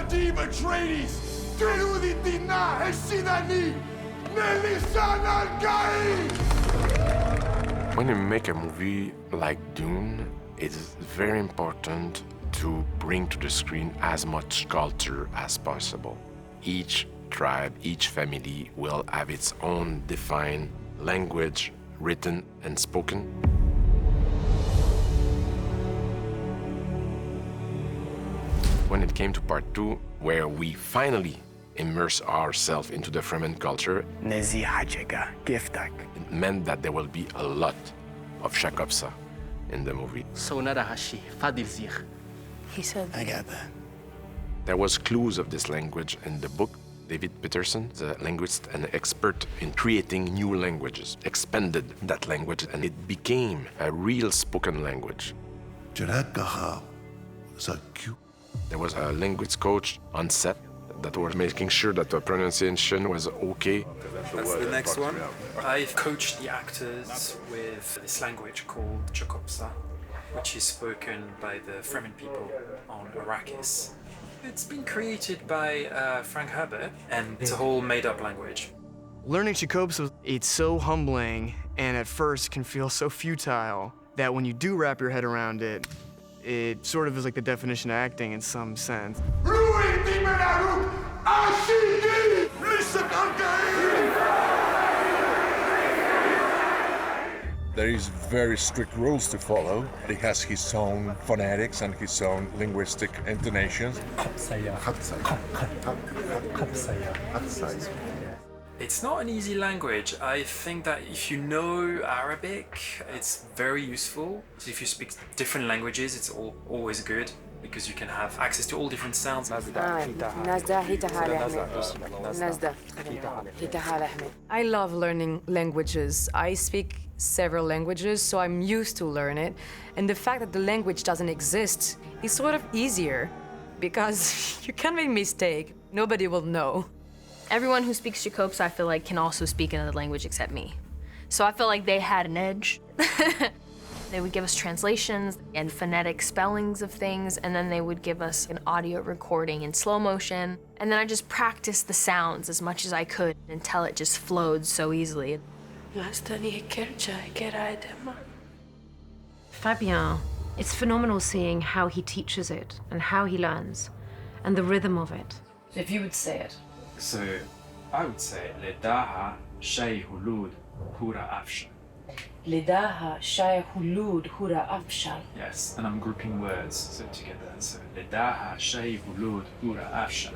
Vadim Atreides, Teruditina Eshinani, Melissan Al-Gai! When you make a movie like Dune, it is very important to bring to the screen as much culture as possible. Each tribe, each family will have its own defined language, written and spoken. When it came to part 2, where we finally immerse ourselves into the Fremen culture, it meant that there will be a lot of Chakobsa in the movie. He said, I got that. There was clues of this language in the book. David Peterson, the linguist and expert in creating new languages, expanded that language and it became a real spoken language. There was a linguist coach on set that was making sure that the pronunciation was okay. That's the next one. I've coached the actors with this language called Chakobsa, which is spoken by the Fremen people on Arrakis. It's been created by Frank Herbert, and it's a whole made-up language. Learning Chakobsa, it's so humbling, and at first can feel so futile that when you do wrap your head around it, it sort of is like the definition of acting in some sense. There is very strict rules to follow. He has his own phonetics and his own linguistic intonations. It's not an easy language. I think that if you know Arabic, it's very useful. So if you speak different languages, it's always good because you can have access to all different sounds. I love learning languages. I speak several languages, so I'm used to learn it. And the fact that the language doesn't exist is sort of easier because you can't make a mistake. Nobody will know. Everyone who speaks Chakobsa, I feel like, can also speak another language except me. So I feel like they had an edge. They would give us translations and phonetic spellings of things, and then they would give us an audio recording in slow motion. And then I just practiced the sounds as much as I could until it just flowed so easily. Fabien, it's phenomenal seeing how he teaches it and how he learns and the rhythm of it. If you would say it. So I would say Ledaha Shay Hulud Hura Afshal. Ledaha Shai Hulud Hura Afshal. Yes, and I'm grouping words so together. So Ledaha Shay Hulud Hura Afshal.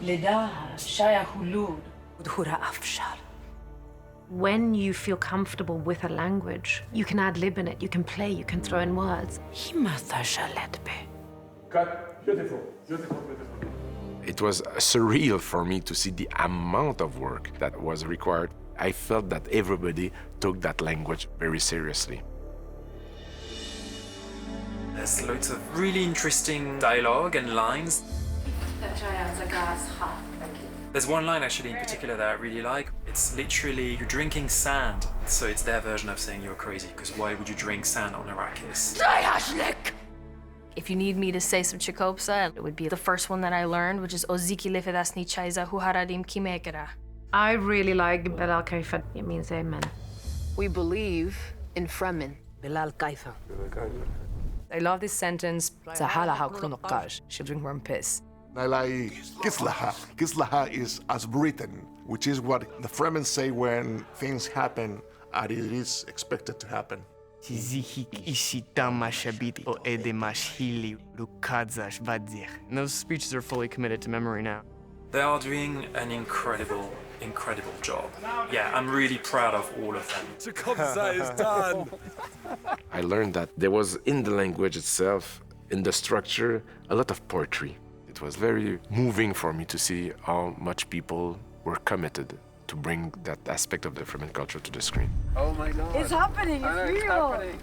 Ledaha Shai Hulud Hura Afshal. When you feel comfortable with a language, you can ad-lib in it, you can play, you can throw in words. Cut. Beautiful, beautiful, beautiful. It was surreal for me to see the amount of work that was required. I felt that everybody took that language very seriously. There's loads of really interesting dialogue and lines. There's one line actually in particular that I really like. It's literally, you're drinking sand. So it's their version of saying you're crazy, because why would you drink sand on Arrakis? If you need me to say some Chakobsa, it would be the first one that I learned, which is Oziki lefedasni chaiza huharadim kimekera. I really like Belal Kaifat. It means amen. We believe in Fremen. Belal Kaifa. I love this sentence. She'll drink warm piss. I like Kislaha. Kislaha is as written, which is what the Fremen say when things happen as it is expected to happen. Those speeches are fully committed to memory now. They are doing an incredible job. Yeah, I'm really proud of all of them. Chakobsa is done! I learned that there was in the language itself, in the structure, a lot of poetry. It was very moving for me to see how much people were committed to bring that aspect of the Fremen culture to the screen. Oh my God. It's happening, it's real. Happening.